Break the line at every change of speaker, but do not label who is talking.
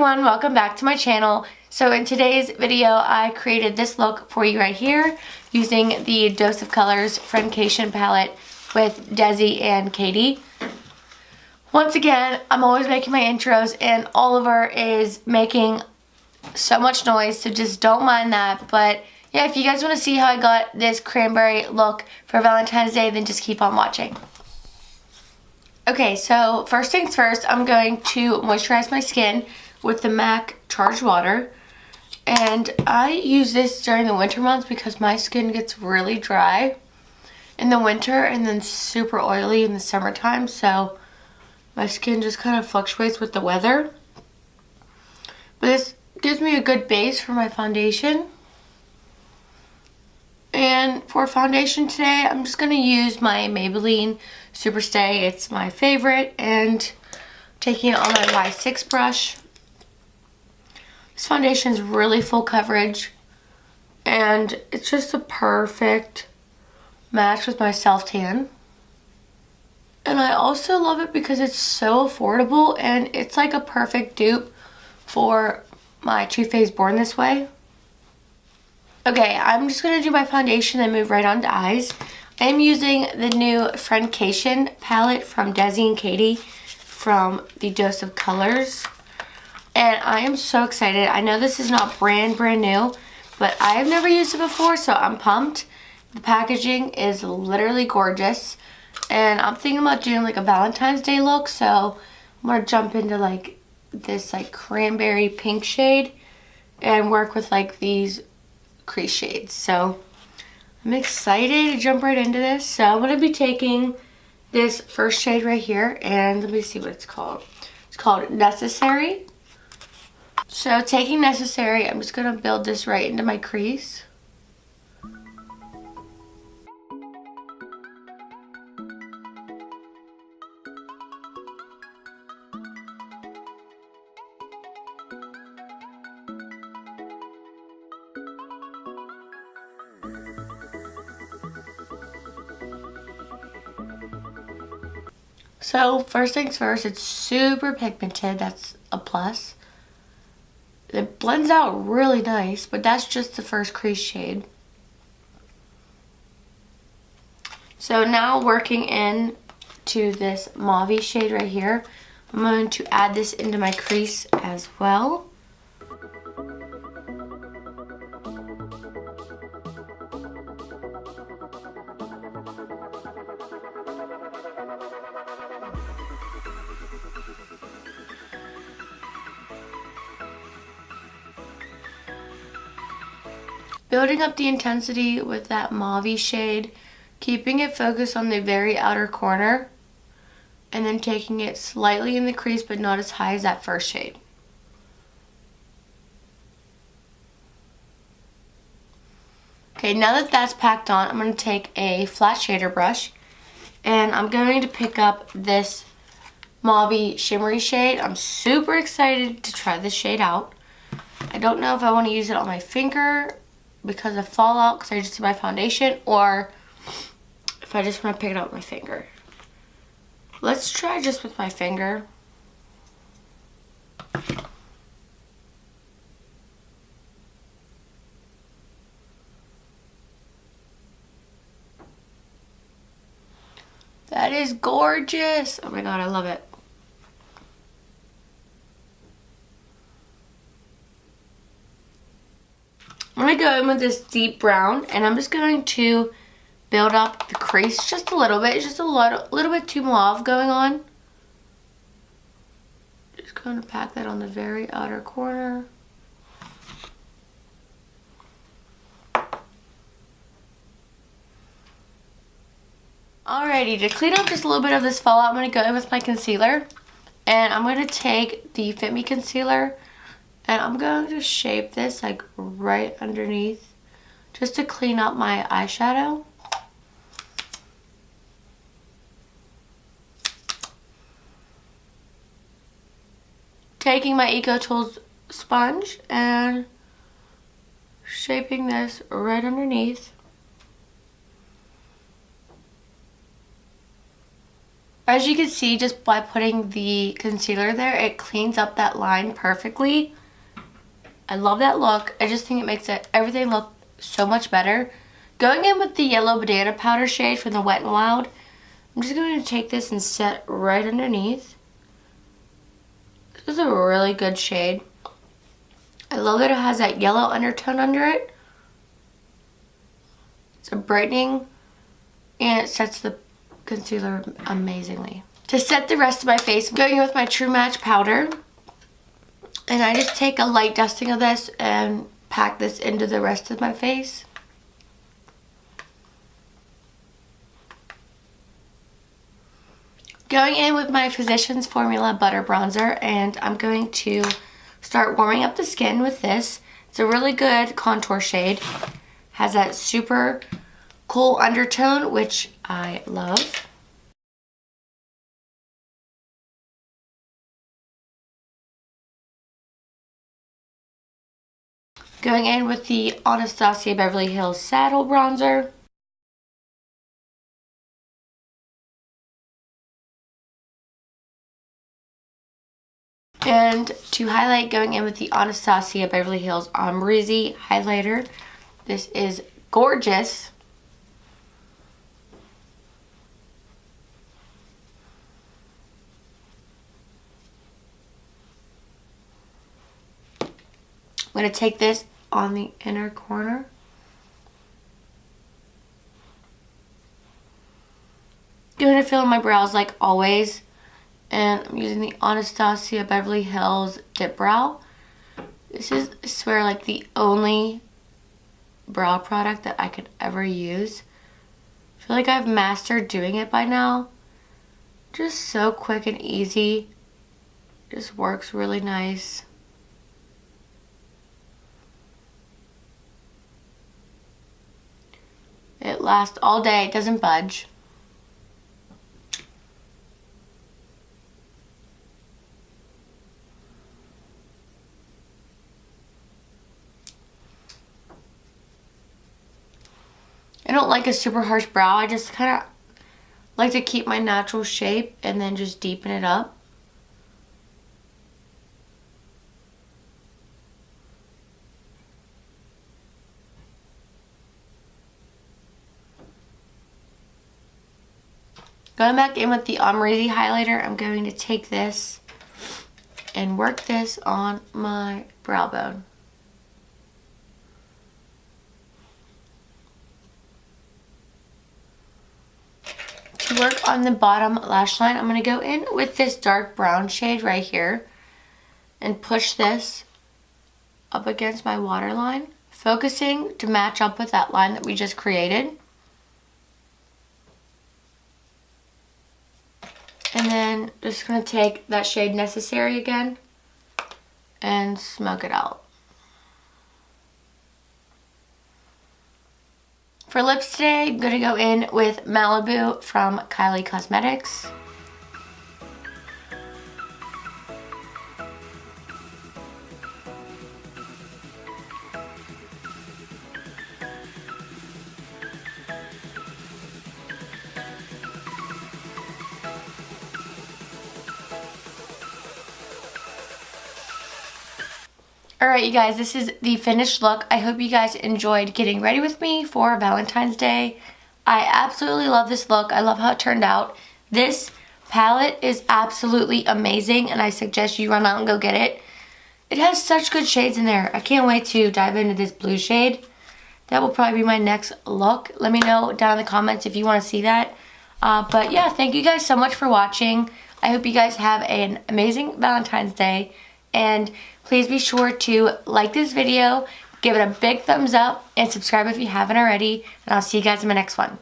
everyone, welcome back to my channel. So in today's video I created this look for you right here using the Dose of Colors Friendcation palette with Desi and Katie. Once again, I'm always making my intros and Oliver is making so much noise, so just don't mind that. But yeah, if you guys want to see how I got this cranberry look for Valentine's Day, then just keep on watching. Okay, so first things first, I'm going to moisturize my skin with the MAC Charged Water. And I use this during the winter months because my skin gets really dry in the winter and then super oily in the summertime. So my skin just kind of fluctuates with the weather. But this gives me a good base for my foundation. And for foundation today, I'm just going to use my Maybelline Super. It's my favorite, and I'm taking it on my Y6 brush. This foundation is really full coverage, and it's just a perfect match with my self-tan. And I also love it because it's so affordable, and it's like a perfect dupe for my Too Faced Born This Way. Okay, I'm just going to do my foundation and move right on to eyes. I'm using the new Friendcation palette from Desi and Katie from the Dose of Colors. And I am so excited. I know this is not brand new, but I have never used it before, so I'm pumped. The packaging is literally gorgeous. And I'm thinking about doing like a Valentine's Day look, so I'm going to jump into like this like cranberry pink shade and work with like these crease shades. So I'm excited to jump right into this. So I'm going to be taking this first shade right here, and let me see what it's called. It's called Necessary. So taking Necessary, I'm just going to build this right into my crease. So first things first, it's super pigmented. That's a plus. It blends out really nice, but that's just the first crease shade. So now working in to this mauve shade right here, I'm going to add this into my crease as well. Building up the intensity with that mauve shade, keeping it focused on the very outer corner, and then taking it slightly in the crease but not as high as that first shade. Okay, now that that's packed on, I'm going to take a flat shader brush and I'm going to pick up this mauve shimmery shade. I'm super excited to try this shade out. I don't know if I want to use it on my finger because of fallout, because I just did my foundation, or if I just want to pick it up with my finger. Let's try just with my finger. That is gorgeous. Oh my god, I love it. I'm going to go in with this deep brown, and I'm just going to build up the crease just a little bit. Just a little bit too mauve going on. Just going to pack that on the very outer corner. Alrighty, to clean up just a little bit of this fallout, I'm going to go in with my concealer. And I'm going to take the Fit Me concealer, and I'm going to shape this like right underneath just to clean up my eyeshadow. Taking my Eco Tools sponge and shaping this right underneath. As you can see, just by putting the concealer there, it cleans up that line perfectly. I love that look. I just think it makes everything look so much better. Going in with the yellow banana powder shade from the Wet n Wild, I'm just going to take this and set right underneath. This is a really good shade. I love that it has that yellow undertone under it. It's a brightening and it sets the concealer amazingly. To set the rest of my face, I'm going in with my True Match powder. And I just take a light dusting of this and pack this into the rest of my face. Going in with my Physicians Formula Butter Bronzer, and I'm going to start warming up the skin with this. It's a really good contour shade. Has that super cool undertone, which I love. Going in with the Anastasia Beverly Hills Saddle Bronzer. And to highlight, going in with the Anastasia Beverly Hills Amrezy highlighter. This is gorgeous. I'm going to take this on the inner corner. Going to fill in my brows like always. And I'm using the Anastasia Beverly Hills Dip Brow. This is, I swear, like the only brow product that I could ever use. I feel like I've mastered doing it by now. Just so quick and easy. Just works really nice. It lasts all day. It doesn't budge. I don't like a super harsh brow. I just kind of like to keep my natural shape and then just deepen it up. Going back in with the Amrezy highlighter, I'm going to take this and work this on my brow bone. To work on the bottom lash line, I'm going to go in with this dark brown shade right here and push this up against my waterline, focusing to match up with that line that we just created. And then just going to take that shade Necessary again and smoke it out. For lips today, I'm going to go in with Malibu from Kylie Cosmetics. Alright you guys, this is the finished look. I hope you guys enjoyed getting ready with me for Valentine's Day. I absolutely love this look. I love how it turned out. This palette is absolutely amazing and I suggest you run out and go get it. It has such good shades in there. I can't wait to dive into this blue shade. That will probably be my next look. Let me know down in the comments if you want to see that. But yeah, thank you guys so much for watching. I hope you guys have an amazing Valentine's Day. And please be sure to like this video, give it a big thumbs up, and subscribe if you haven't already. And I'll see you guys in my next one.